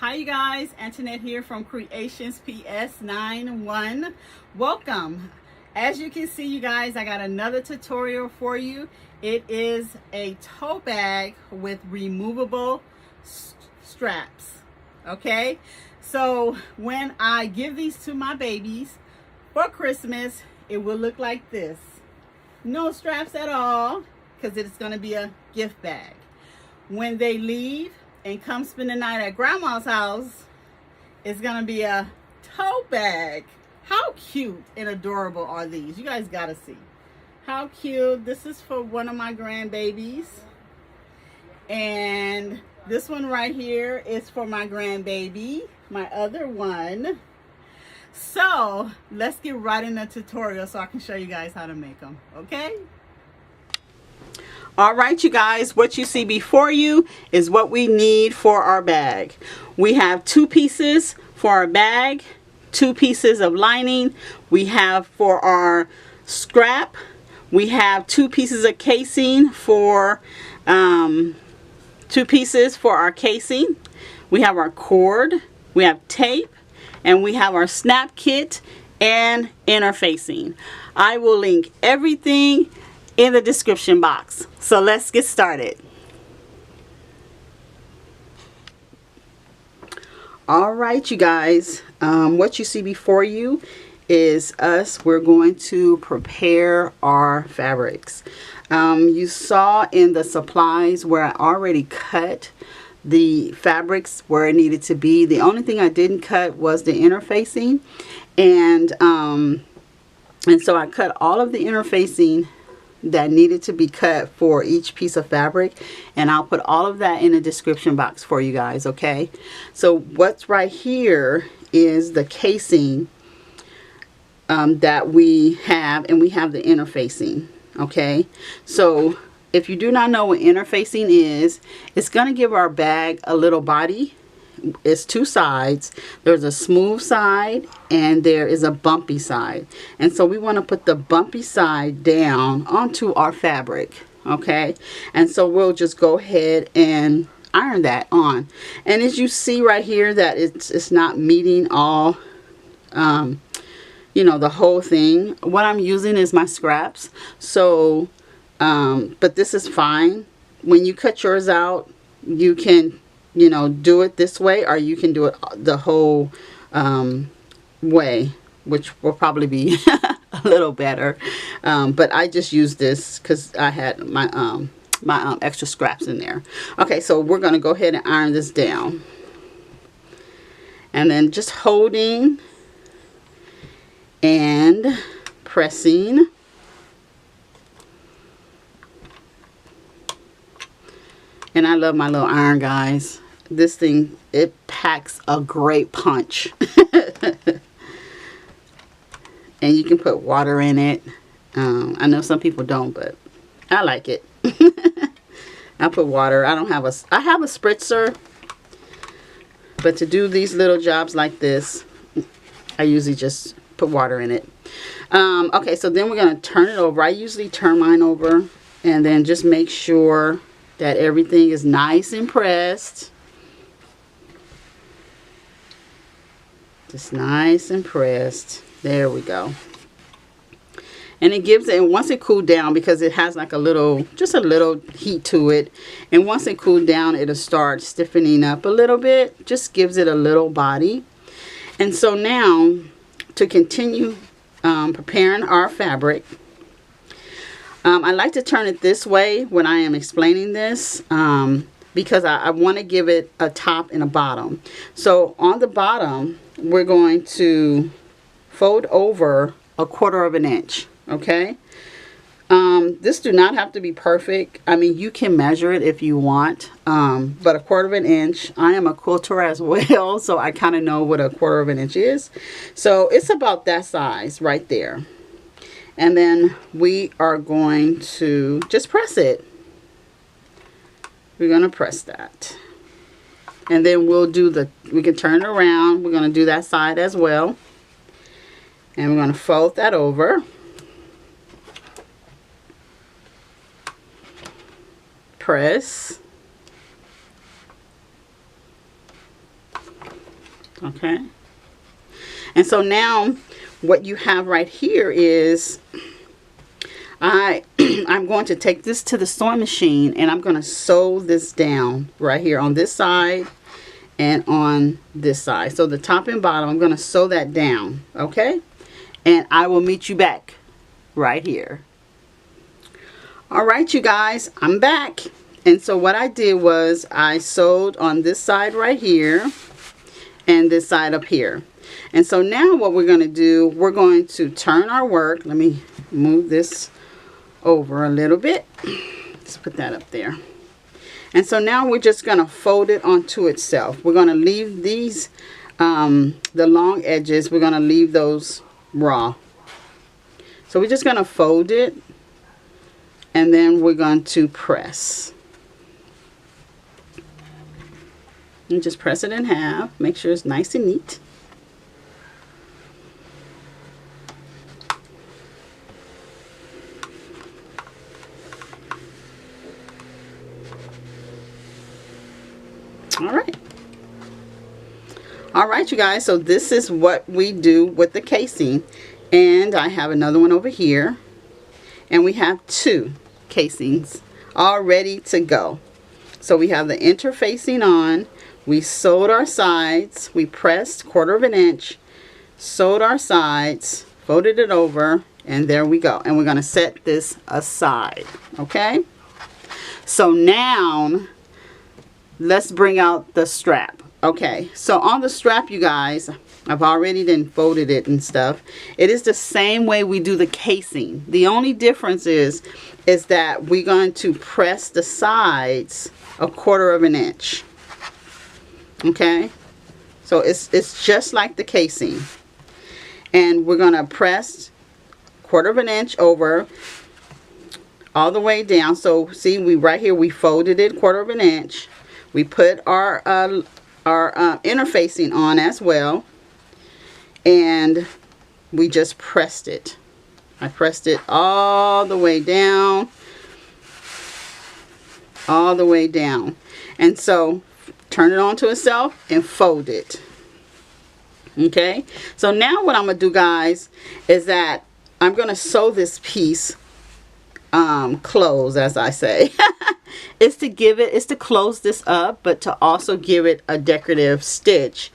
Hi you guys, Antoinette here from Creations PS91. Welcome. As you can see, you guys, I got another tutorial for you. It is a tote bag with removable straps. Okay, so when I give these to my babies for Christmas, it will look like this. No straps at all, because it's going to be a gift bag. When they leave and come spend the night at grandma's house, it's gonna be a tote bag. How cute and adorable are these? You guys gotta see how cute. This is for one of my grandbabies, and this one right here is for my grandbaby, my other one. So let's get right in the tutorial so I can show you guys how to make them. Okay, all right, you guys, what you see before you is what we need for our bag. We have 2 pieces for our bag, 2 pieces of lining. We have for our scrap, we have 2 pieces of casing for 2 pieces for our casing. We have our cord, we have tape, and we have our snap kit and interfacing. I will link everything in the description box. So let's get started. All right, you guys, what you see before you is us. We're going to prepare our fabrics. You saw in the supplies where I already cut the fabrics where it needed to be. The only thing I didn't cut was the interfacing, and so I cut all of the interfacing that needed to be cut for each piece of fabric, and I'll put all of that in the description box for you guys. Okay, so what's right here is the casing that we have, and we have the interfacing. Okay, so if you do not know what interfacing is, it's going to give our bag a little body. It's 2 sides. There's a smooth side and there is a bumpy side, and so we want to put the bumpy side down onto our fabric. Okay, and so we'll just go ahead and iron that on, and as you see right here that it's not meeting all you know, the whole thing. What I'm using is my scraps, so but this is fine. When you cut yours out, you can, you know, do it this way, or you can do it the whole way, which will probably be a little better. But I just used this because I had my extra scraps in there. Okay, so we're going to go ahead and iron this down, and then just holding and pressing. And I love my little iron, guys. This thing, it packs a great punch. And you can put water in it. I know some people don't, but I like it. I put water. I have a spritzer, but to do these little jobs like this, I usually just put water in it. Okay, so then we're going to turn it over. I usually turn mine over, and then just make sure that everything is nice and pressed. Just nice and pressed. There we go. And it gives it, and once it cooled down, because it has like a little, just a little heat to it, and once it cooled down, it'll start stiffening up a little bit. Just gives it a little body. And so now, to continue preparing our fabric, I like to turn it this way when I am explaining this, because I want to give it a top and a bottom. So on the bottom, we're going to fold over 1/4 inch. Okay, this do not have to be perfect. I mean, you can measure it if you want, but 1/4 inch. I am a quilter as well, so I kind of know what 1/4 inch is. So it's about that size right there. And then we are going to just press it. We're going to press that. And then we'll do we can turn it around. We're going to do that side as well. And we're going to fold that over. Press. Okay. And so now what you have right here is I'm going to take this to the sewing machine and I'm going to sew this down right here on this side and on this side. So the top and bottom, I'm going to sew that down. Okay. And I will meet you back right here. All right, you guys, I'm back. And so what I did was I sewed on this side right here and this side up here. And so now what we're going to do, we're going to turn our work. Let me move this over a little bit. Let's put that up there. And so now we're just going to fold it onto itself. We're going to leave these, the long edges, we're going to leave those raw. So we're just going to fold it. And then we're going to press. And just press it in half. Make sure it's nice and neat. All right. All right, you guys. So this is what we do with the casing. And I have another one over here. And we have two casings all ready to go. So we have the interfacing on. We sewed our sides. We pressed 1/4 of an inch. Sewed our sides. Folded it over. And there we go. And we're going to set this aside. Okay. So now let's bring out the strap. Okay. So on the strap, you guys, I've already then folded it and stuff. It is the same way we do the casing. The only difference is that we're going to press the sides 1/4 of an inch. Okay, so it's just like the casing, and we're going to press 1/4 of an inch over all the way down. So see, we right here we folded it 1/4 of an inch. We put our interfacing on as well. And we just pressed it. I pressed it all the way down. All the way down. And so turn it onto itself and fold it. Okay. So now what I'm going to do, guys, is that I'm going to sew this piece closed, as I say. It's to close this up, but to also give it a decorative stitch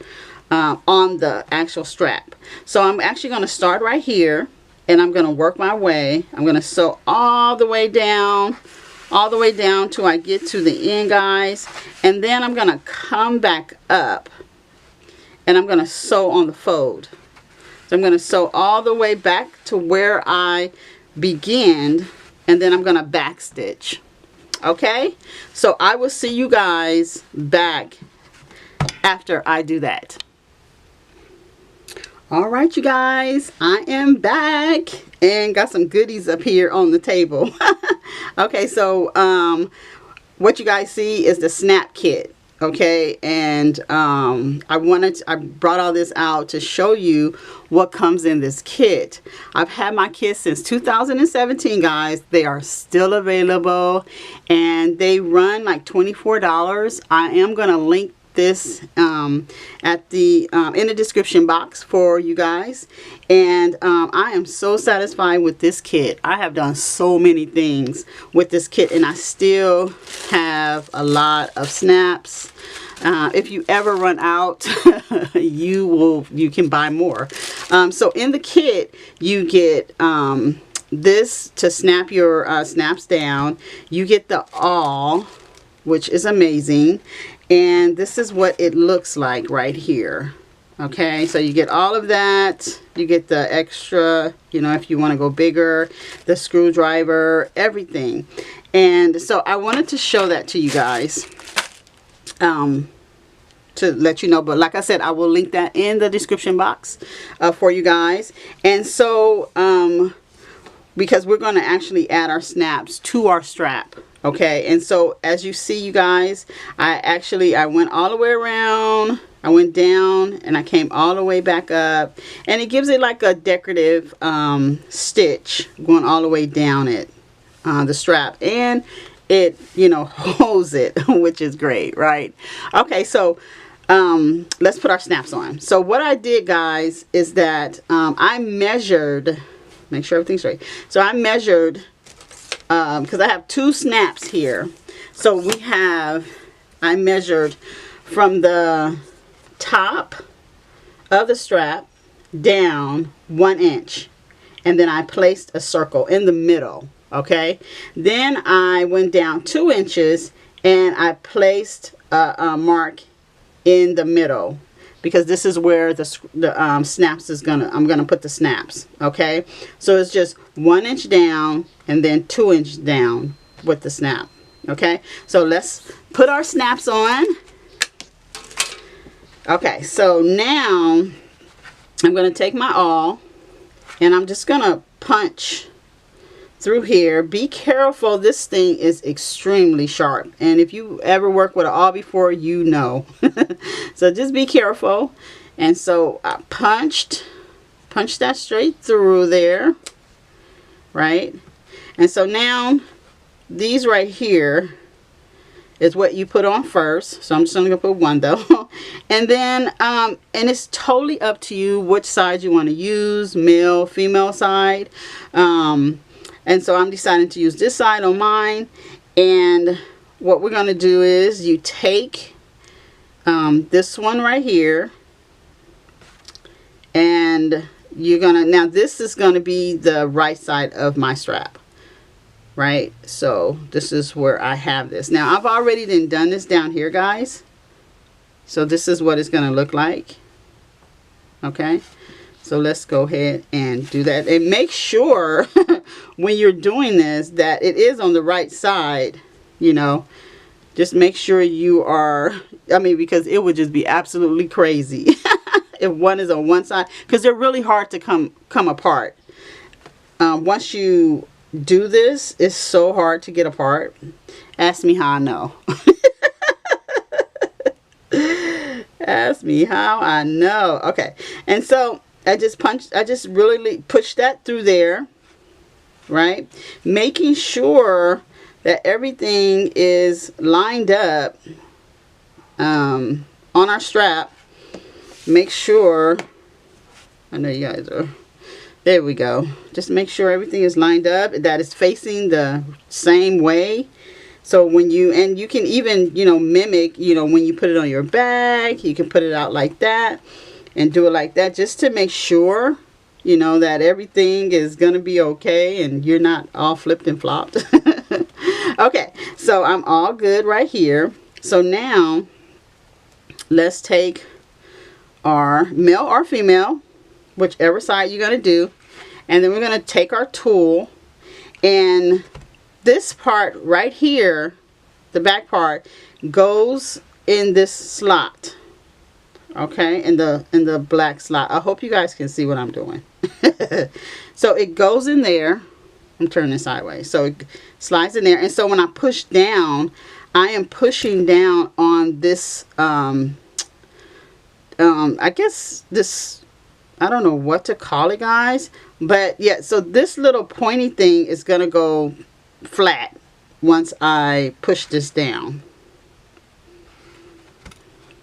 on the actual strap. So I'm actually going to start right here and I'm going to work my way. I'm going to sew all the way down till I get to the end, guys, and then I'm going to come back up and I'm going to sew on the fold. So I'm going to sew all the way back to where I began, and then I'm going to back stitch. Okay, so I will see you guys back after I do that. All right, you guys, I am back and got some goodies up here on the table. Okay, so what you guys see is the snap kit. Okay, and I brought all this out to show you what comes in this kit. I've had my kits since 2017, guys. They are still available and they run like $24. I am gonna link this at the in the description box for you guys, and I am so satisfied with this kit. I have done so many things with this kit and I still have a lot of snaps. If you ever run out, you can buy more. So in the kit you get this to snap your snaps down. You get the awl, which is amazing. And this is what it looks like right here. Okay, so you get all of that. You get the extra, you know, if you want to go bigger, the screwdriver, everything. And so I wanted to show that to you guys, to let you know. But like I said, I will link that in the description box for you guys. And so, because we're going to actually add our snaps to our strap. Okay, and so as you see, you guys, I went all the way around, I went down, and I came all the way back up, and it gives it like a decorative stitch going all the way down it, the strap, and it, you know, holds it, which is great, right? Okay, so let's put our snaps on. So what I did, guys, is that I measured, make sure everything's straight. So I measured, because I have 2 snaps here. So I measured from the top of the strap down 1 inch. And then I placed a circle in the middle. Okay. Then I went down 2 inches and I placed a mark in the middle, because this is where the snaps is I'm gonna put the snaps. Okay, so it's just 1 inch down and then 2 inch down with the snap. Okay, so let's put our snaps on. Okay, so now I'm gonna take my awl and I'm just gonna punch through here. Be careful, this thing is extremely sharp, and if you ever worked with an awl before, you know. So just be careful. And so I punched that straight through there, right? And so now these right here is what you put on first. So I'm just only gonna put 1 though. And then and it's totally up to you which side you want to use, male, female side. And so I'm deciding to use this side on mine. And what we're going to do is you take this one right here. And you're going to, now this is going to be the right side of my strap. Right? So this is where I have this. Now I've already done this down here, guys. So this is what it's going to look like. Okay. So let's go ahead and do that. And make sure when you're doing this that it is on the right side, you know. Just make sure you are, I mean, because it would just be absolutely crazy if one is on one side. Because they're really hard to come apart. Once you do this, it's so hard to get apart. Ask me how I know. Ask me how I know. Okay. And so I just really pushed that through there, right? Making sure that everything is lined up on our strap. Make sure, I know you guys are, there we go. Just make sure everything is lined up, that it's facing the same way. So when you, and you can even, you know, mimic, you know, when you put it on your bag, you can put it out like that. And do it like that, just to make sure, you know, that everything is going to be okay and you're not all flipped and flopped. Okay, so I'm all good right here. So now let's take our male or female, whichever side you're going to do. And then we're going to take our tool, and this part right here, the back part, goes in this slot. Okay, in the black slot. I hope you guys can see what I'm doing. So it goes in there. I'm turning it sideways. So it slides in there. And so when I push down, I am pushing down on this, I guess this, I don't know what to call it, guys. But yeah, so this little pointy thing is going to go flat once I push this down.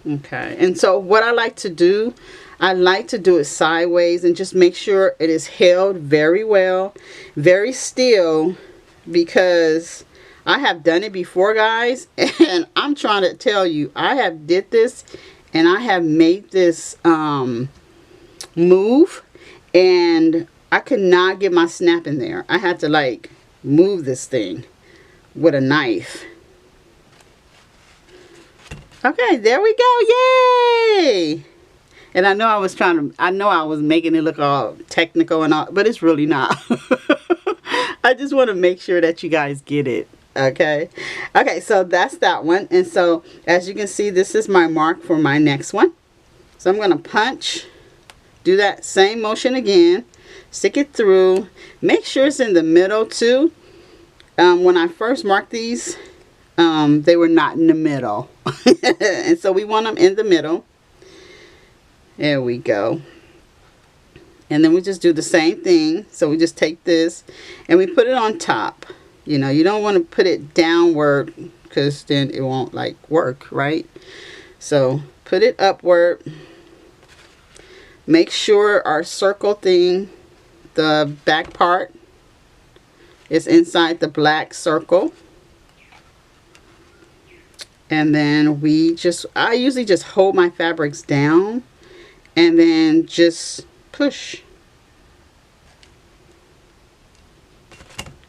Okay, and so what I like to do, I like to do it sideways and just make sure it is held very well, very still, because I have done it before, guys, and I'm trying to tell you, I have did this and I have made this move, and I could not get my snap in there. I had to like move this thing with a knife. Okay, there we go. Yay! And I know I was making it look all technical and all, but it's really not. I just want to make sure that you guys get it. Okay. Okay, so that's that one. And so as you can see, this is my mark for my next one. So I'm going to punch, do that same motion again, stick it through, make sure it's in the middle too. When I first marked these, they were not in the middle. And so we want them in the middle. There we go. And then we just do the same thing. So we just take this and we put it on top. You know, you don't want to put it downward because then it won't like work, right? So put it upward. Make sure our circle thing, the back part, is inside the black circle. And then I usually just hold my fabrics down and then just push.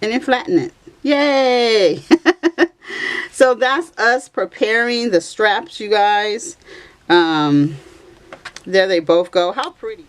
And then flatten it. Yay! So that's us preparing the straps, you guys. There they both go. How pretty.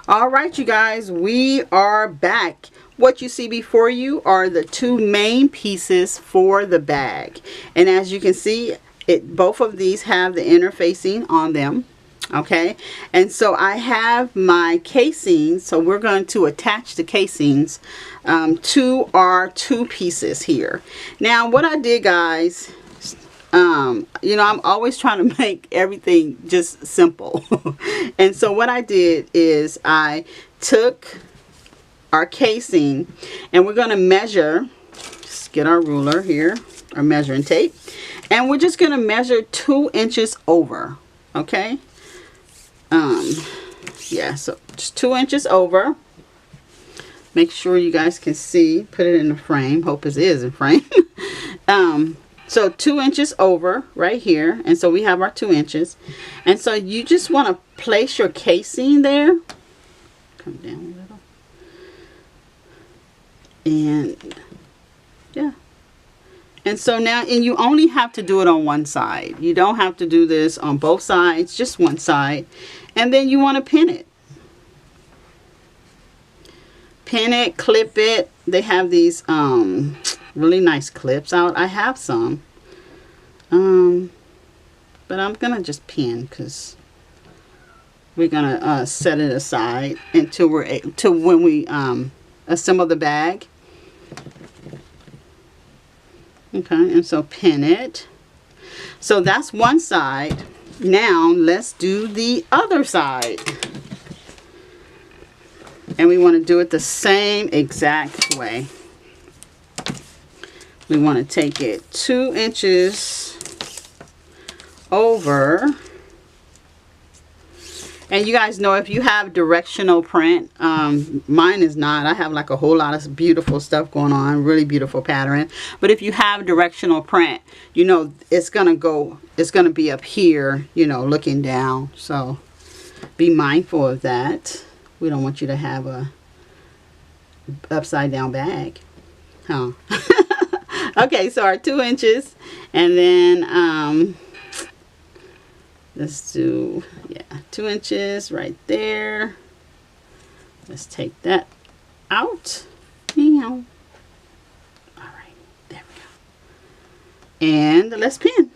All right, you guys, we are back. What you see before you are the two main pieces for the bag. And as you can see, both of these have the interfacing on them. Okay, and so I have my casings, so we're going to attach the casings to our two pieces here. Now what I did, guys, you know, I'm always trying to make everything just simple. And so what I did is I took our casing and we're going to measure, just get our ruler here, our measuring tape, and we're just going to measure 2 inches over. Okay. Yeah, so just 2 inches over. Make sure you guys can see. Put it in the frame. Hope it is in frame. So 2 inches over right here. And so we have our 2 inches. And so you just want to place your casing there. Come down a little. And yeah. And so now, and you only have to do it on one side. You don't have to do this on both sides, just one side. And then you want to pin it. Pin it, clip it. They have these really nice clips out. I have some. But I'm going to just pin because we're going to set it aside until when we assemble the bag. Okay, and so pin it. So that's one side. Now let's do the other side. And we want to do it the same exact way. We want to take it 2 inches over. And you guys know, if you have directional print, mine is not. I have like a whole lot of beautiful stuff going on, really beautiful pattern. But if you have directional print, you know, it's going to be up here, you know, looking down. So be mindful of that. We don't want you to have a upside down bag. Huh? Okay, so our 2 inches, and then let's do, yeah, 2 inches right there. Let's take that out. All right, there we go. And let's pin.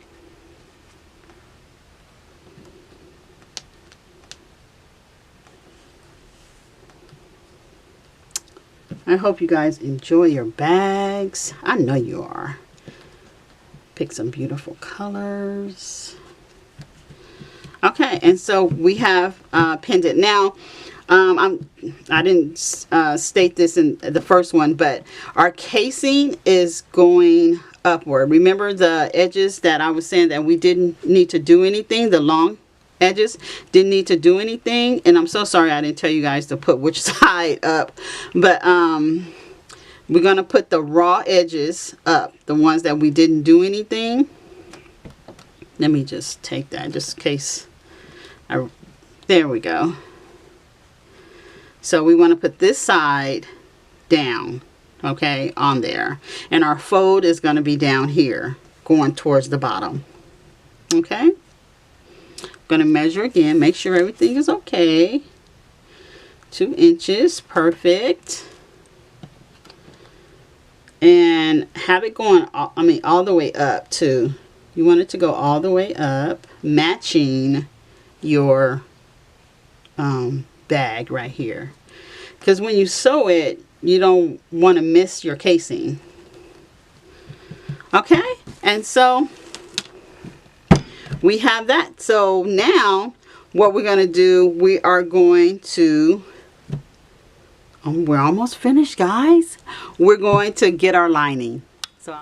I hope you guys enjoy your bags. I know you are. Pick some beautiful colors. Okay, and so we have pinned it. Now, I didn't state this in the first one, but our casing is going upward. Remember the edges that I was saying that we didn't need to do anything, the long edges didn't need to do anything, and I'm so sorry I didn't tell you guys to put which side up, but we're gonna put the raw edges up, the ones that we didn't do anything. Let me just take that just in case. There we go. So we want to put this side down, okay, on there, and our fold is going to be down here going towards the bottom. Okay, going to measure again, make sure everything is okay. 2 inches, perfect. And have it going, all the way up too. You want it to go all the way up, matching your bag right here. Because when you sew it, you don't want to miss your casing. Okay, and so we have that. So now what we're going to do, we are going to, we're almost finished, guys. We're going to get our lining. So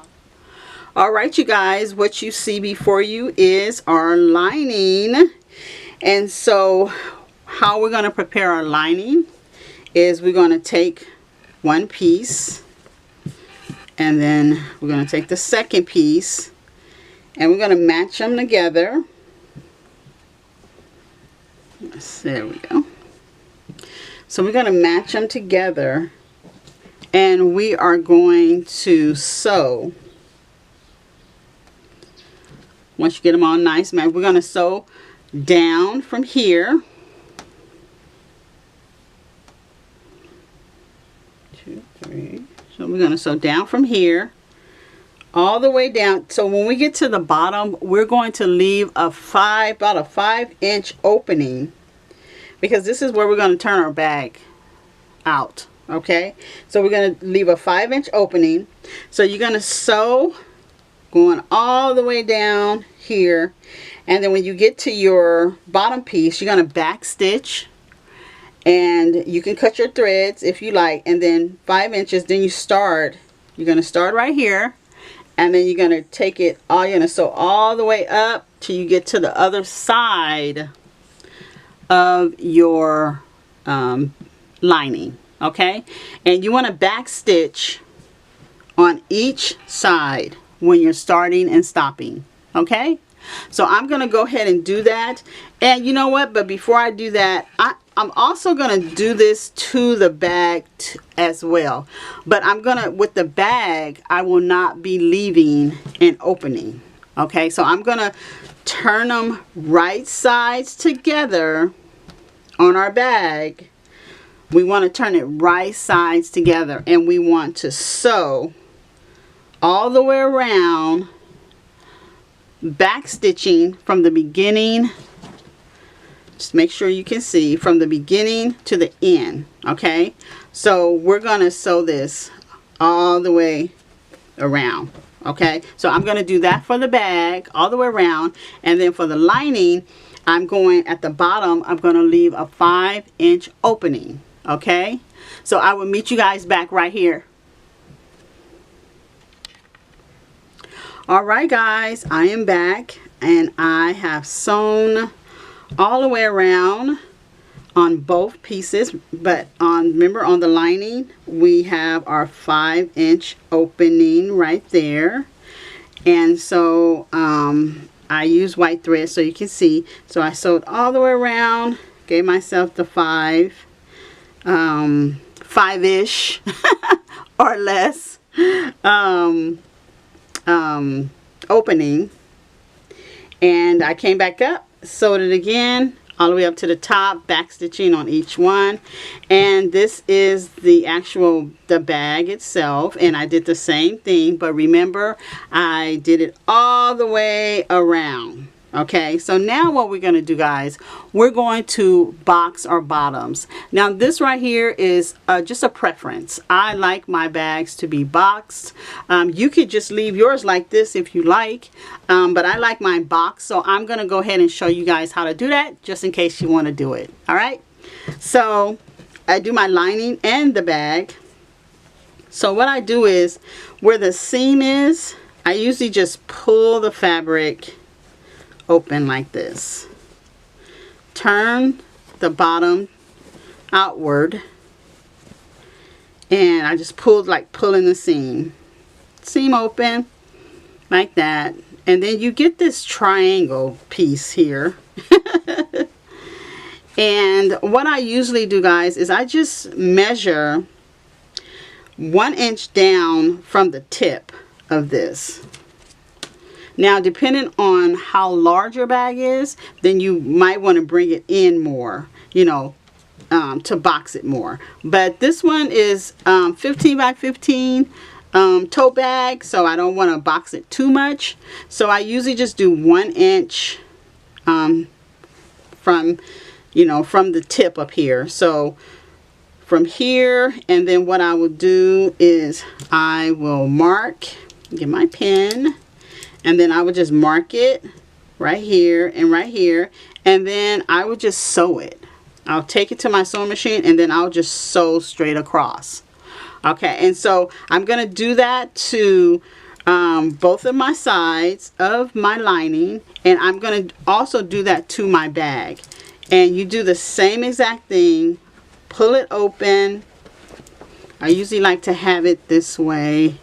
All right, you guys, what you see before you is our lining. And so how we're going to prepare our lining is we're going to take one piece, and then we're going to take the second piece, and we're going to match them together. There we go. So we're going to match them together, and we are going to sew. Once you get them all nice, we're going to sew down from here. 2, 3. So we're going to sew down from here all the way down. So when we get to the bottom, we're going to leave about a 5-inch opening, because this is where we're going to turn our bag out. Okay, so we're going to leave a 5-inch opening. So you're going to sew going all the way down here, and then when you get to your bottom piece, you're going to back stitch, and you can cut your threads if you like, and then 5 inches, then you're going to start right here, and then you're going to take it all, you're going to sew all the way up till you get to the other side of your lining. Okay, and you want to back stitch on each side when you're starting and stopping. Okay, so I'm going to go ahead and do that. And you know what, but before I do that, I'm also going to do this to the bag as well. But I'm going to, with the bag, I will not be leaving an opening. Okay, so I'm going to turn them right sides together on our bag. We want to turn it right sides together, and we want to sew all the way around, back stitching from the beginning. Just make sure you can see from the beginning to the end. Okay, so we're going to sew this all the way around. Okay, so I'm going to do that for the bag all the way around, and then for the lining, I'm going at the bottom, I'm going to leave a 5-inch opening. Okay, so I will meet you guys back right here. All right, guys, I am back, and I have sewn all the way around on both pieces, but remember on the lining we have our 5-inch opening right there. And so I use white thread so you can see. So I sewed all the way around, gave myself the 5-ish or less opening, and I came back up, sewed it again all the way up to the top, back stitching on each one. And this is the bag itself, and I did the same thing, but remember I did it all the way around. Okay, so now what we're going to do, guys, we're going to box our bottoms. Now this right here is just a preference. I like my bags to be boxed. You could just leave yours like this if you like, but I like mine boxed, so I'm going to go ahead and show you guys how to do that, just in case you want to do it. All right, so I do my lining and the bag. So what I do is, where the seam is, I usually just pull the fabric open like this, turn the bottom outward, and I just pulled, like pulling the seam open like that, and then you get this triangle piece here. And what I usually do, guys, is I just measure 1 inch down from the tip of this. Now, depending on how large your bag is, then you might want to bring it in more, you know, to box it more. But this one is 15 by 15 tote bag, so I don't want to box it too much. So I usually just do 1 inch from the tip up here. So from here, and then what I will do is I will mark, get my pen, and then I would just mark it right here and right here, and then I would just sew it. I'll take it to my sewing machine, and then I'll just sew straight across. Okay, and so I'm going to do that to both of my sides of my lining, and I'm going to also do that to my bag. And you do the same exact thing. Pull it open. I usually like to have it this way.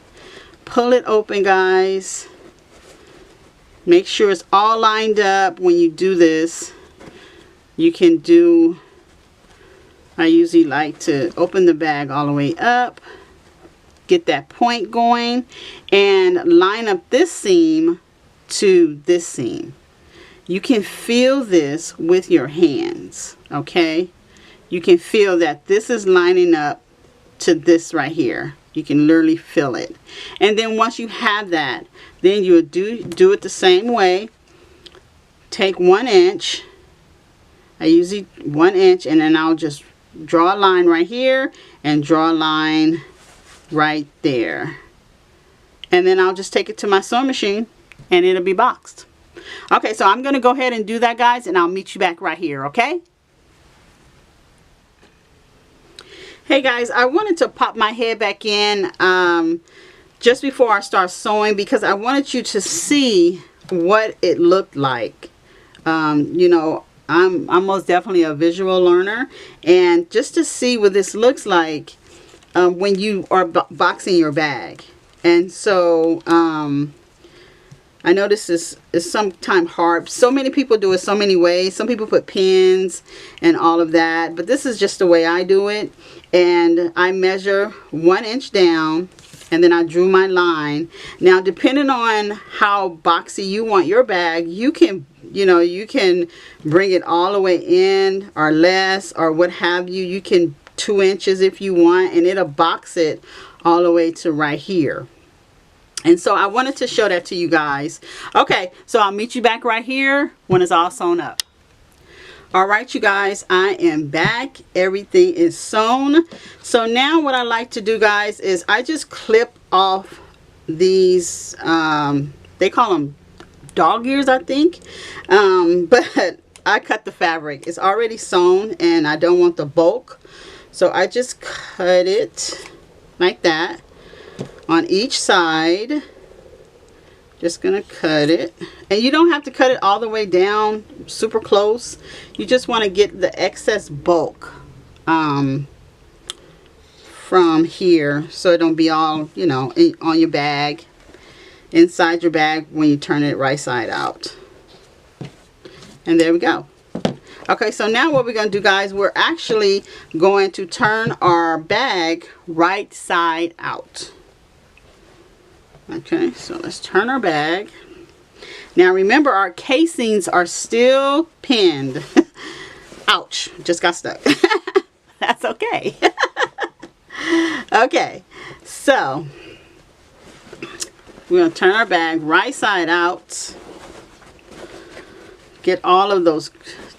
Pull it open, guys. Make sure it's all lined up when you do this. You can do, I usually like to open the bag all the way up. Get that point going and line up this seam to this seam. You can feel this with your hands, okay? You can feel that this is lining up to this right here. You can literally feel it. And then once you have that, then you'll do it the same way. Take 1 inch. I usually 1 inch, and then I'll just draw a line right here and draw a line right there. And then I'll just take it to my sewing machine and it'll be boxed. Okay, so I'm going to go ahead and do that, guys, and I'll meet you back right here, okay? Hey guys, I wanted to pop my head back in just before I start sewing because I wanted you to see what it looked like. You know, I'm most definitely a visual learner, and just to see what this looks like when you are boxing your bag. And so I know this is sometimes hard. So many people do it so many ways. Some people put pins and all of that, but this is just the way I do it. And I measure 1 inch down, and then I drew my line. Now, depending on how boxy you want your bag, you can, you know, you can bring it all the way in or less or what have you. You can 2 inches if you want, and it'll box it all the way to right here. And so I wanted to show that to you guys. Okay, so I'll meet you back right here when it's all sewn up. All right, you guys, I am back. Everything is sewn. So now what I like to do, guys, is I just clip off these, they call them dog ears, I think. But I cut the fabric. It's already sewn and I don't want the bulk. So I just cut it like that on each side. Just gonna cut it, and you don't have to cut it all the way down super close. You just want to get the excess bulk from here, so it don't be all, you know, on your bag, inside your bag when you turn it right side out. And there we go. Okay, so now what we're going to do, guys, we're actually going to turn our bag right side out. Okay, so let's turn our bag. Now remember, our casings are still pinned. Ouch, just got stuck. That's okay. Okay, so we're going to turn our bag right side out. Get all of those,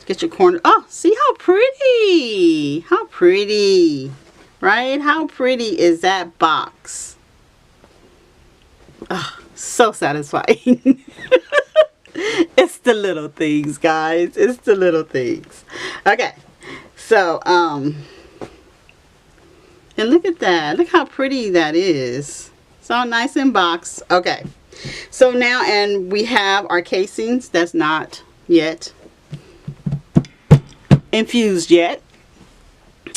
get your corner. Oh, see how pretty. How pretty, right? How pretty is that box? Oh, so satisfying. It's the little things, guys. It's the little things. Okay, so and look at that. Look how pretty that is. It's all nice and boxed. Okay, so now, and we have our casings that's not yet infused yet.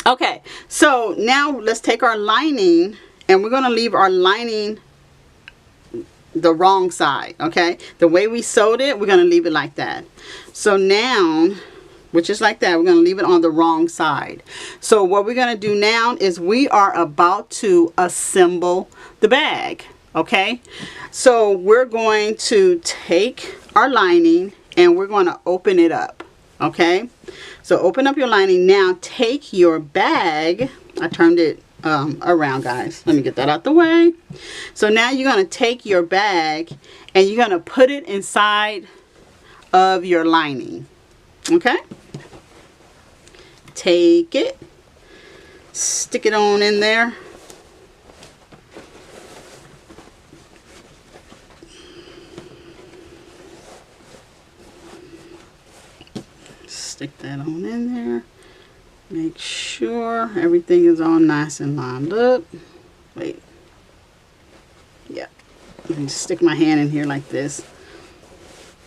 Okay, so now let's take our lining, and we're going to leave our lining the wrong side. Okay, the way we sewed it, we're going to leave it like that. So now, which is like that, we're going to leave it on the wrong side. So what we're going to do now is we are about to assemble the bag. Okay, so we're going to take our lining and we're going to open it up. Okay, so open up your lining. Now take your bag. I turned it around, guys. Let me get that out the way. So now you're going to take your bag and you're going to put it inside of your lining. Okay, take it, stick it on in there. Stick that on in there. Make sure everything is all nice and lined up. Wait. Yeah. Let me stick my hand in here like this,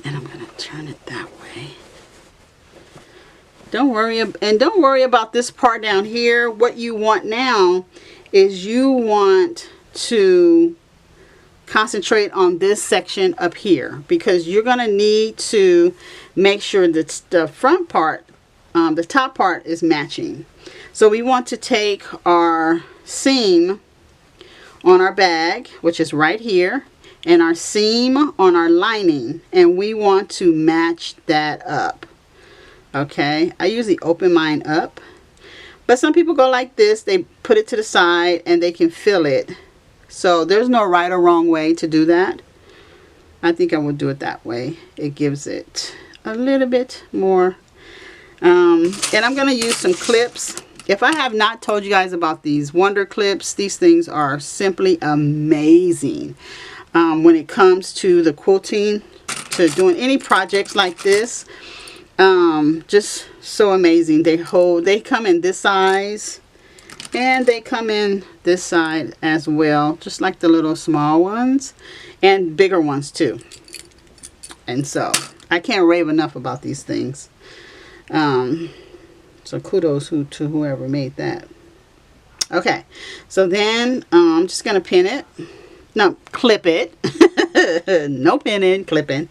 and I'm gonna turn it that way. Don't worry about this part down here. What you want now is you want to concentrate on this section up here, because you're going to need to make sure that the front part, the top part, is matching. So we want to take our seam on our bag, which is right here, and our seam on our lining, and we want to match that up. Okay, I usually open mine up, but some people go like this. They put it to the side and they can feel it. So there's no right or wrong way to do that. I think I will do it that way. It gives it a little bit more. And I'm going to use some clips. If I have not told you guys about these Wonder Clips, these things are simply amazing when it comes to the quilting, to doing any projects like this. Just so amazing. They come in this size, and they come in this side as well, just like the little small ones and bigger ones too. And so I can't rave enough about these things. So kudos to whoever made that. Okay, so then I'm just gonna pin it. No, clip it. No pinning, clipping.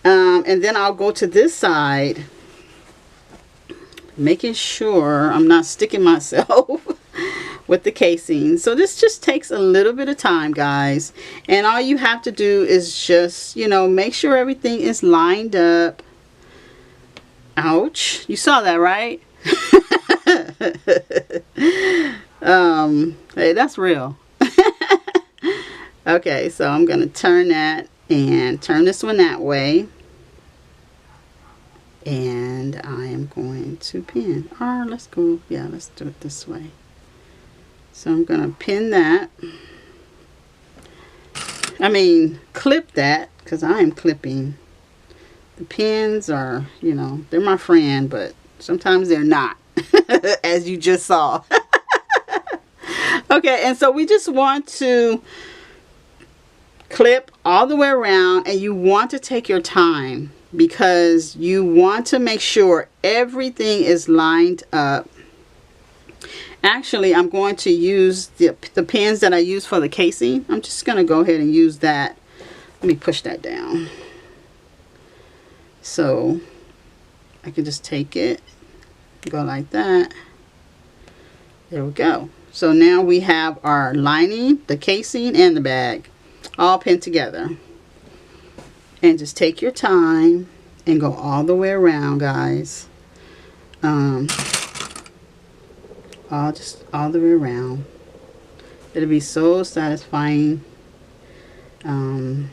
And then I'll go to this side, making sure I'm not sticking myself with the casing. So this just takes a little bit of time, guys. And all you have to do is just, you know, make sure everything is lined up. Ouch. You saw that, right? Hey, that's real. Okay, so I'm going to turn that and turn this one that way. And I am going to pin. Or let's go, yeah, let's do it this way. So I'm going to pin that. I mean, clip that, because I am clipping. The pins are, you know, they're my friend, but sometimes they're not, as you just saw. Okay, and so we just want to clip all the way around, and you want to take your time, because you want to make sure everything is lined up. Actually, I'm going to use the pins that I use for the casing. I'm just going to go ahead and use that. Let me push that down. So I can just take it, go like that. There we go. So now we have our lining, the casing, and the bag all pinned together. And just take your time and go all the way around, guys. Just all the way around. It'll be so satisfying when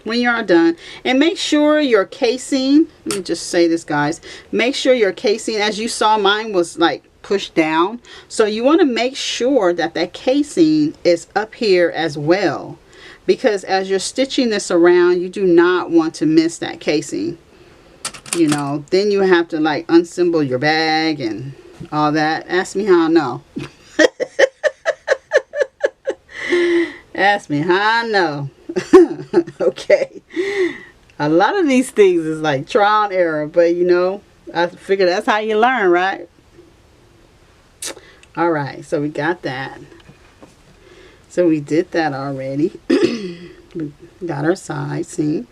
you are done. And make sure your casing, let me just say this, guys, make sure your casing, as you saw, mine was like pushed down, so you want to make sure that that casing is up here as well, because as you're stitching this around, you do not want to miss that casing. You know, then you have to like unassemble your bag and all that. Ask me how I know. Ask me how I know. Okay, a lot of these things is like trial and error, but you know, I figure that's how you learn, right? All right, so we got that. So we did that already. We got our side seam.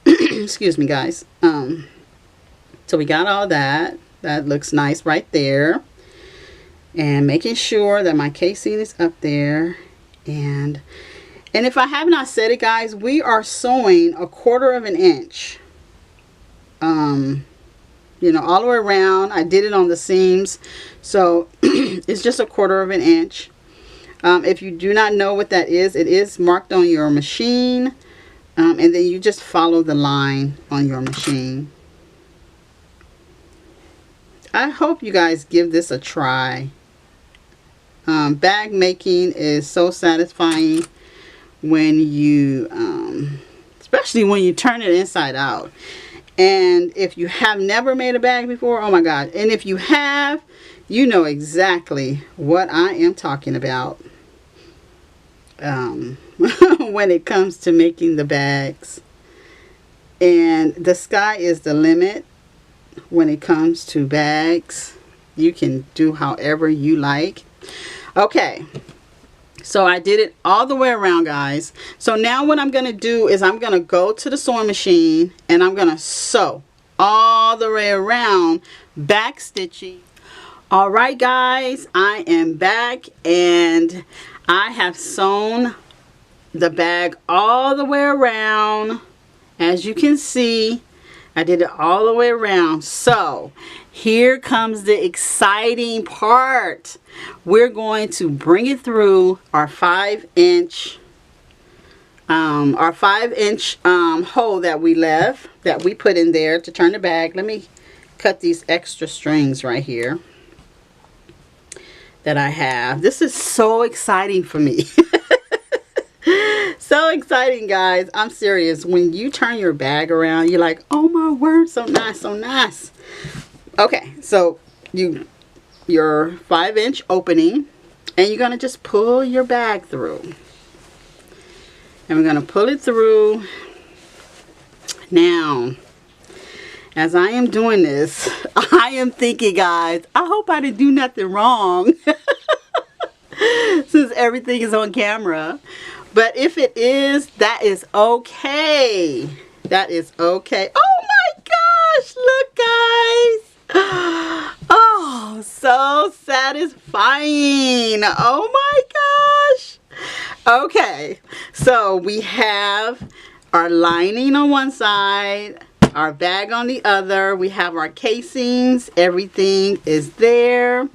Excuse me, guys. So we got all that. That looks nice right there. And making sure that my casing is up there. And if I have not said it, guys, we are sewing 1/4 of an inch. You know, all the way around. I did it on the seams. So it's just 1/4 of an inch. If you do not know what that is, it is marked on your machine. And then you just follow the line on your machine. I hope you guys give this a try. Bag making is so satisfying when you, especially when you turn it inside out. And if you have never made a bag before, oh my God. And if you have, you know exactly what I am talking about. when it comes to making the bags. And the sky is the limit when it comes to bags. You can do however you like. Okay, so I did it all the way around, guys. So now what I'm going to do is I'm going to go to the sewing machine and I'm going to sew all the way around, back stitching. All right, guys, I am back and I have sewn the bag all the way around. As you can see, I did it all the way around. So here comes the exciting part. We're going to bring it through our 5-inch hole that we left, that we put in there to turn the bag. Let me cut these extra strings right here that I have. This is so exciting for me. So exciting, guys. I'm serious. When you turn your bag around, you're like, oh my word, so nice, so nice. Okay, so your 5-inch opening, and you're gonna just pull your bag through. And we're gonna pull it through. Now, as I am doing this, I am thinking, guys, I hope I didn't do nothing wrong. Since everything is on camera. But if it is, that is okay. That is okay. Oh my gosh, look, guys. Oh, so satisfying. Oh my gosh. Okay, so we have our lining on one side, our bag on the other. We have our casings. Everything is there.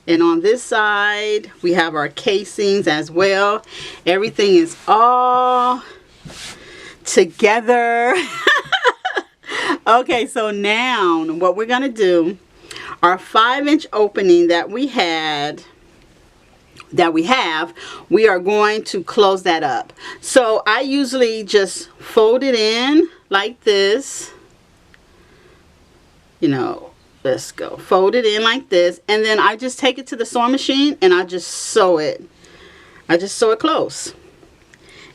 And on this side, we have our casings as well. Everything is all together. Okay, so now what we're going to do, our 5-inch opening that we have, we are going to close that up. So I usually just fold it in like this, you know. Let's go. Fold it in like this, and then I just take it to the sewing machine and I just sew it. I just sew it close.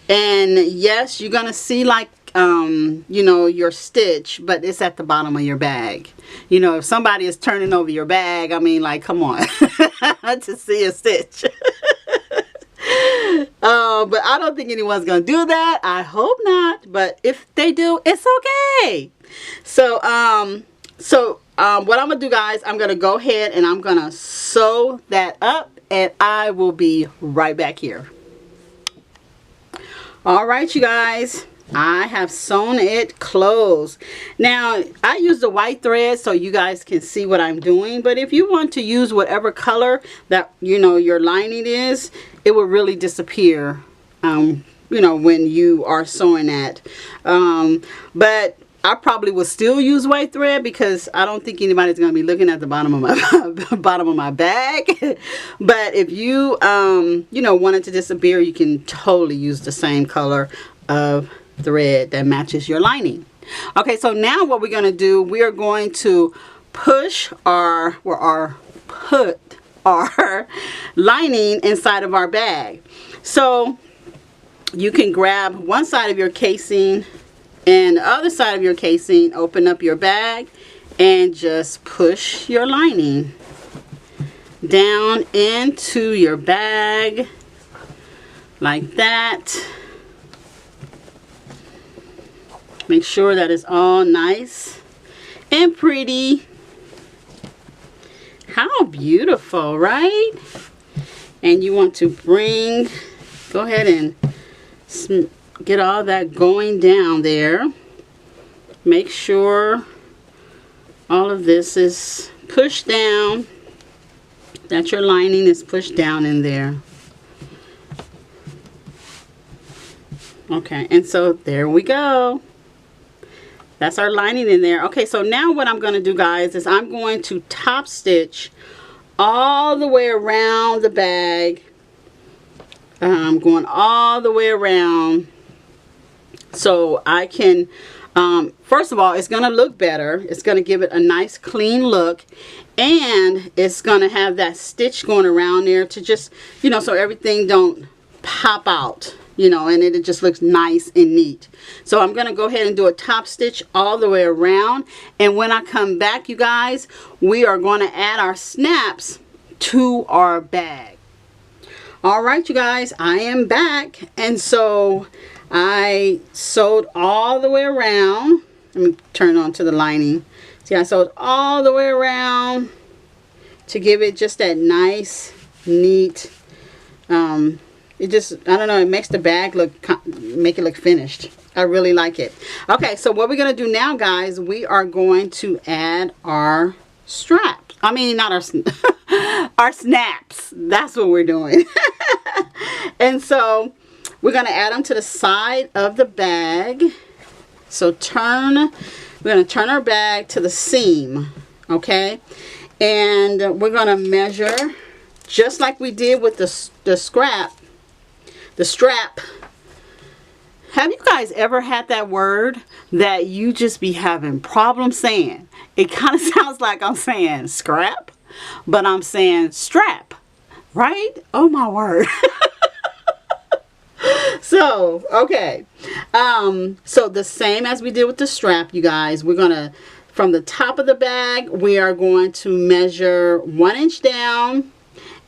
And yes, you're gonna see like you know, your stitch, but it's at the bottom of your bag. You know, if somebody is turning over your bag, I mean, like, come on, to see a stitch. But I don't think anyone's gonna do that. I hope not. But if they do, it's okay. So what I'm gonna do, guys, I'm gonna go ahead and I'm gonna sew that up, and I will be right back here. All right, you guys, I have sewn it closed. Now I use the white thread so you guys can see what I'm doing, but if you want to use whatever color that, you know, your lining is, it will really disappear you know, when you are sewing that. But I probably will still use white thread because I don't think anybody's going to be looking at the bottom of my bottom of my bag. But if you you know, want it to disappear, you can totally use the same color of thread that matches your lining. Okay, so now what we're going to do, we are going to push put our lining inside of our bag. So you can grab one side of your casing and the other side of your casing, open up your bag and just push your lining down into your bag like that. Make sure that it's all nice and pretty. How beautiful, right? And you want to go ahead and get all that going down there. Make sure all of this is pushed down, that your lining is pushed down in there. Okay, and so there we go. That's our lining in there. Okay, so now what I'm going to do, guys, is I'm going to top stitch all the way around the bag. I'm going all the way around so I can, first of all, it's going to look better. It's going to give it a nice clean look, and it's going to have that stitch going around there to just, you know, so everything don't pop out you know, and it just looks nice and neat. So I'm going to go ahead and do a top stitch all the way around. And when I come back, you guys, we are going to add our snaps to our bag. All right, you guys, I am back. And so I sewed all the way around. Let me turn on to the lining. See, I sewed all the way around to give it just that nice, neat, it just, I don't know, it makes the bag make it look finished. I really like it. Okay, so what we're going to do now, guys, we are going to add our straps. I mean, not our, our snaps. That's what we're doing. And so we're going to add them to the side of the bag. So we're going to turn our bag to the seam, okay? And we're going to measure just like we did with the strap. Have you guys ever had that word that you just be having problems saying? It kind of sounds like I'm saying scrap, but I'm saying strap, right? Oh my word. So, okay. So the same as we did with the strap, you guys, we're going to, from the top of the bag, we are going to measure 1 inch down,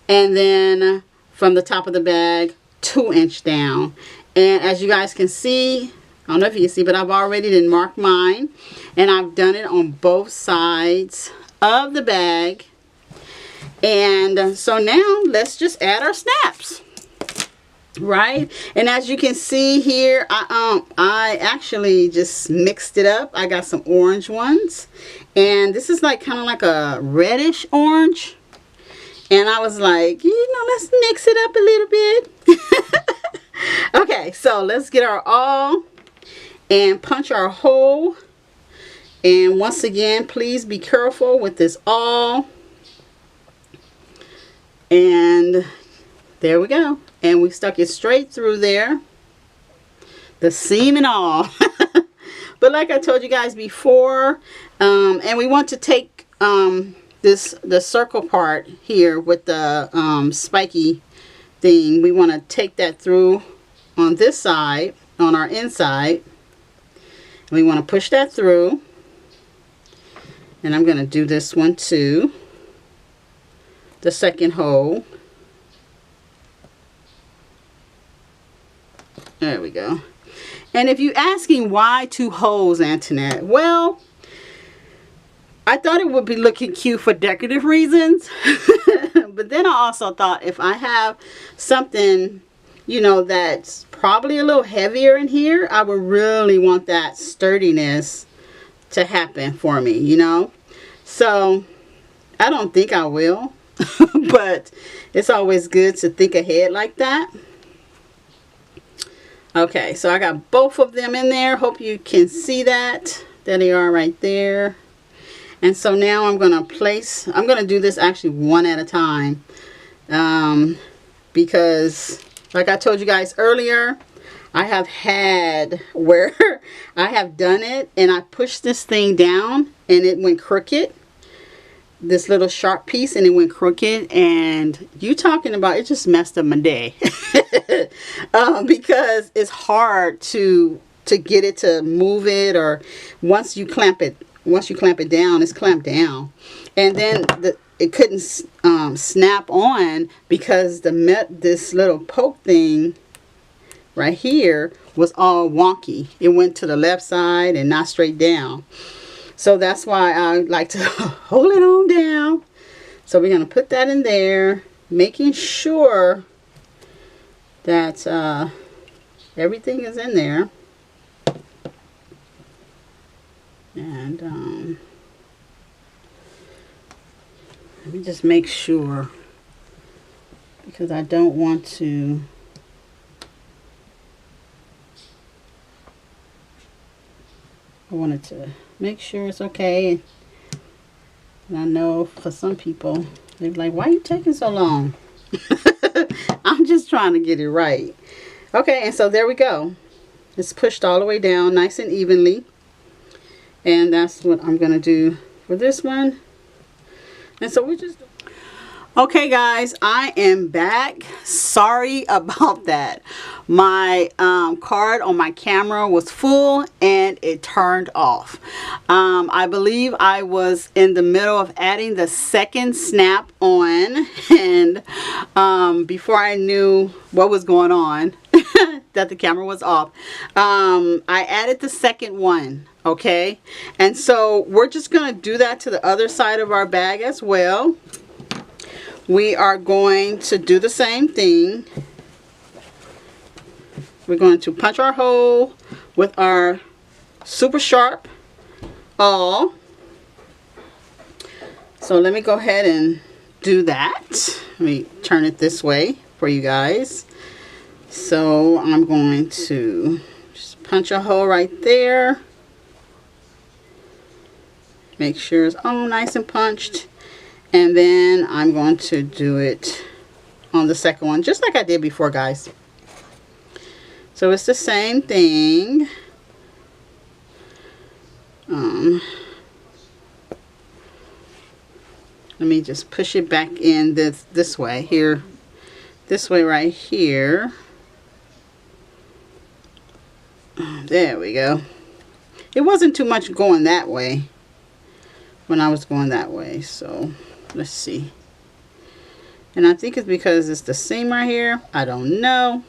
and then from the top of the bag, 2 inch down. And as you guys can see, I don't know if you can see, but I've already marked mine, and I've done it on both sides of the bag. And so now let's just add our snaps, right? And as you can see here, I actually just mixed it up. I got some orange ones, and this is like kind of like a reddish orange. And I was like, you know, let's mix it up a little bit. Okay, so let's get our awl and punch our hole. And once again, please be careful with this awl. And there we go. And we stuck it straight through there, the seam and all. But like I told you guys before, and we want to take the circle part here with the spiky thing, we want to take that through on this side, on our inside. We want to push that through, and I'm going to do this one too, the second hole. There we go. And if you're asking why 2 holes, Antoinette, well, I thought it would be looking cute for decorative reasons. But then I also thought if I have something, you know, that's probably a little heavier in here, I would really want that sturdiness to happen for me, you know. So I don't think I will. But it's always good to think ahead like that. Okay, so I got both of them in there. Hope you can see that. There they are right there. And so now I'm going to do this actually one at a time. Because like I told you guys earlier, I have had where I have done it and I pushed this thing down and it went crooked. This little sharp piece, and it went crooked, and you talking about it just messed up my day. Because it's hard to get it to move it, or once you clamp it down, it's clamped down, and then it couldn't snap on because this little poke thing right here was all wonky. It went to the left side and not straight down. So that's why I like to hold it on down. So we're going to put that in there, making sure that everything is in there. And let me just make sure, because I don't want to make sure it's okay. And I know for some people, they're like, why are you taking so long? I'm just trying to get it right. Okay, and so there we go. It's pushed all the way down nice and evenly. And that's what I'm going to do for this one. And so we just... Okay guys, I am back. Sorry about that. My card on my camera was full and it turned off. I believe I was in the middle of adding the second snap on, and before I knew what was going on, that the camera was off, I added the second one. Okay, and so we're just going to do that to the other side of our bag as well. We are going to do the same thing. We're going to punch our hole with our super sharp awl. So let me go ahead and do that. Let me turn it this way for you guys. So I'm going to just punch a hole right there. Make sure it's all nice and punched. And then I'm going to do it on the second one, just like I did before, guys. So it's the same thing. Let me just push it back in this way here. This way right here. There we go. It wasn't too much going that way when I was going that way, so let's see. And I think it's because it's the seam right here. I don't know.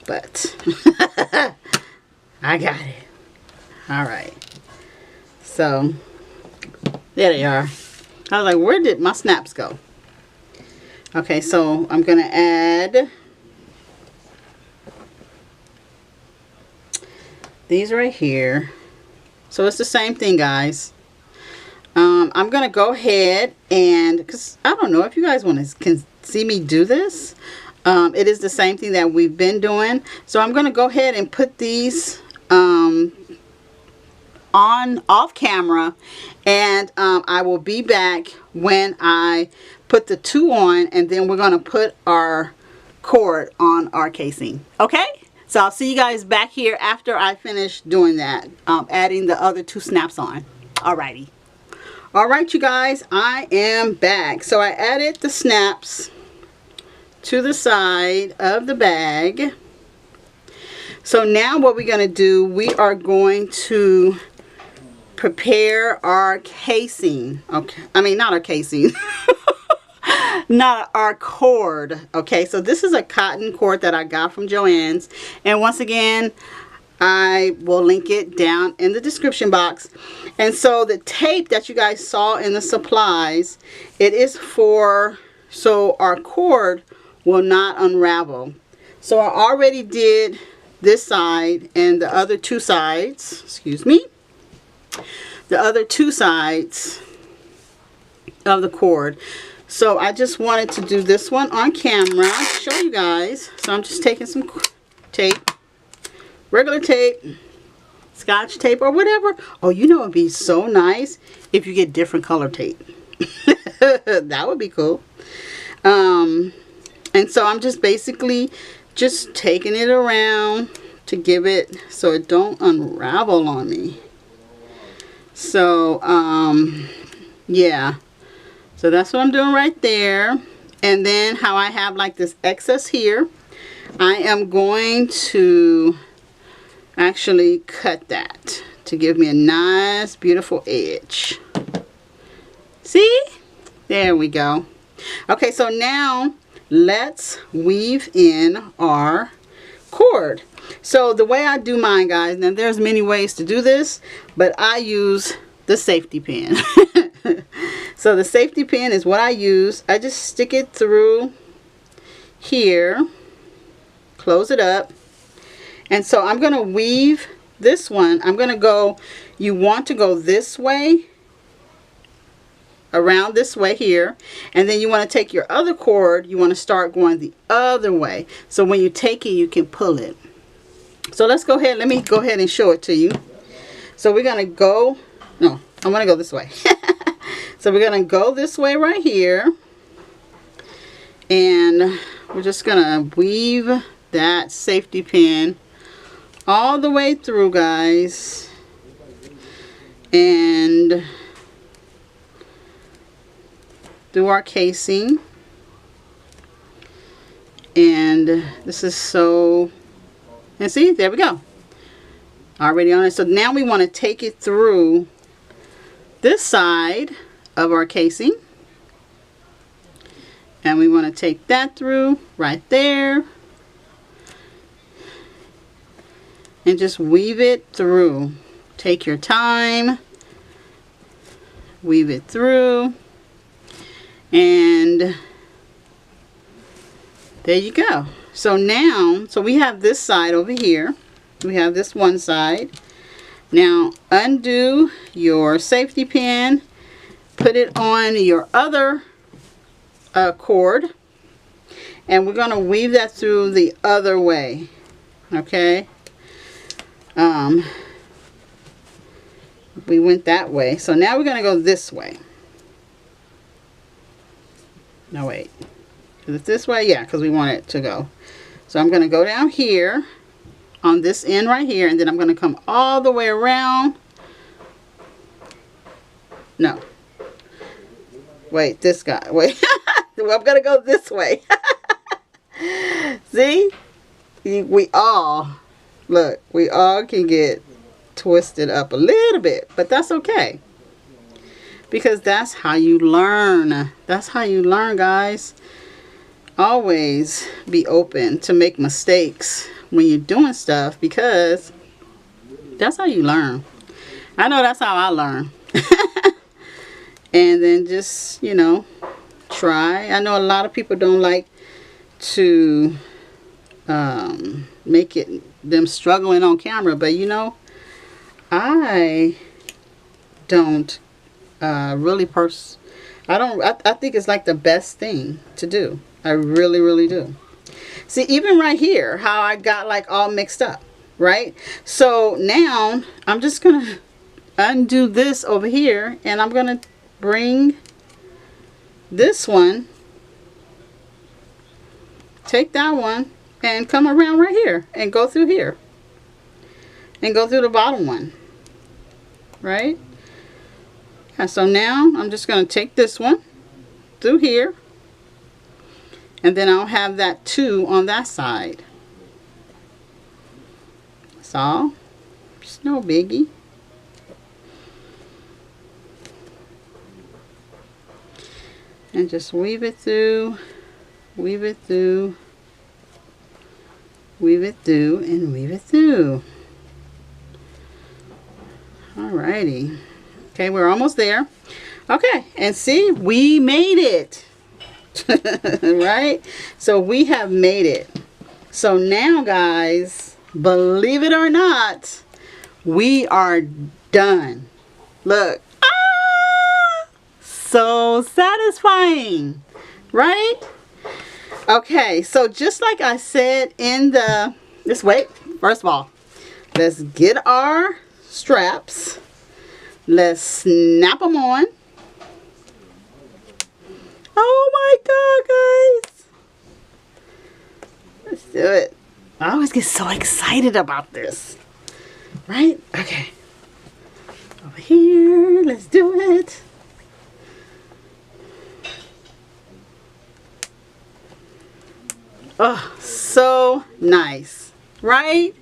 But I got it. Alright. So there they are. I was like, where did my snaps go? Okay, so I'm going to add these right here. So it's the same thing, guys. I'm going to go ahead and, because I don't know if you guys can see me do this. It is the same thing that we've been doing. So I'm going to go ahead and put these off camera, and I will be back when I put the two on, and then we're going to put our cord on our casing. Okay? So I'll see you guys back here after I finish doing that, adding the other two snaps on. Alrighty. Alright, you guys, I am back. So I added the snaps to the side of the bag. So now what we're going to do, we are going to prepare our casing. Okay, I mean, not our casing. Not our cord. Okay, so this is a cotton cord that I got from Joann's, and once again I will link it down in the description box. And so the tape that you guys saw in the supplies, it is for so our cord will not unravel. So I already did this side and the other two sides, excuse me, the other two sides of the cord. So I just wanted to do this one on camera to show you guys. So I'm just taking some tape, regular tape, scotch tape, or whatever. Oh, you know, it'd be so nice if you get different color tape. That would be cool. And so I'm just basically just taking it around to give it so it don't unravel on me. So yeah, so that's what I'm doing right there. And then how I have like this excess here, I am going to actually cut that to give me a nice beautiful edge. See, there we go. Okay, so now let's weave in our cord. So the way I do mine, guys, now there's many ways to do this, but I use the safety pin. So the safety pin is what I use. I just stick it through here, close it up, and so I'm going to weave this one. I'm going to go, you want to go this way, around this way here, and then you want to take your other cord, you want to start going the other way, so when you take it you can pull it. So let's go ahead, let me go ahead and show it to you. So we're going to go, no, I'm going to go this way. So we're going to go this way right here, and we're just going to weave that safety pin all the way through, guys. And through our casing. And this is so, and see, there we go. Already on it. So now we want to take it through this side of our casing. And we want to take that through right there. And just weave it through. Take your time. Weave it through. And there you go. So now, so we have this side over here. We have this one side. Now undo your safety pin. Put it on your other cord. And we're going to weave that through the other way. Okay. We went that way. So now we're going to go this way. No, wait. Is it this way? Yeah, because we want it to go. So I'm going to go down here on this end right here, and then I'm going to come all the way around. No. Wait, this guy. Wait. Well, I'm going to go this way. See? We all, look, we all can get twisted up a little bit, but that's okay. Because that's how you learn. That's how you learn, guys. Always be open to make mistakes when you're doing stuff, because that's how you learn. I know that's how I learn. And then just, you know, try. I know a lot of people don't like to make it them struggling on camera, but you know, I don't really I think it's like the best thing to do. I really, really do. See, even right here, how I got like all mixed up, right? So now I'm just gonna undo this over here, and I'm gonna bring this one, take that one, and come around right here and go through here and go through the bottom one, right? And so now I'm just going to take this one through here, and then I'll have that too on that side. That's all. It's no biggie. And just weave it through, weave it through, weave it through, and weave it through. Alrighty. Okay, we're almost there. Okay, and see, we made it. Right? So we have made it. So now, guys, believe it or not, we are done. Look. So satisfying, right? Okay, so just like I said in the, just wait, first of all, let's get our straps. Let's snap them on. Oh my God, guys. Let's do it. I always get so excited about this, right? Okay. Over here, let's do it. Oh, so nice, right?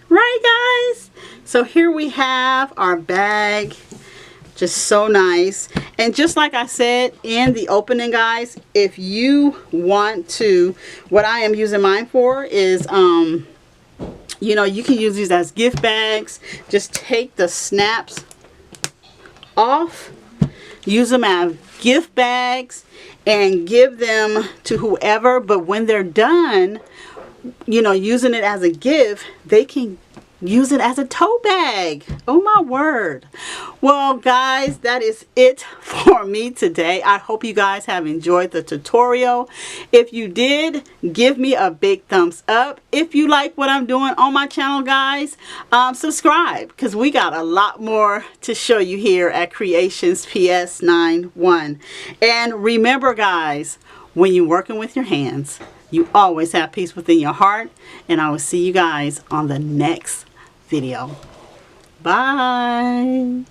Right, guys? So here we have our bag. Just so nice. And just like I said in the opening, guys, if you want to, what I am using mine for is, you know, you can use these as gift bags. Just take the snaps off, use them as gift bags, and give them to whoever. But when they're done, you know, using it as a gift, they can use it as a tote bag. Oh my word. Well, guys, that is it for me today. I hope you guys have enjoyed the tutorial. If you did, give me a big thumbs up. If you like what I'm doing on my channel, guys, subscribe, because we got a lot more to show you here at Creations PS91. And remember, guys, when you're working with your hands, you always have peace within your heart. And I will see you guys on the next video. Bye.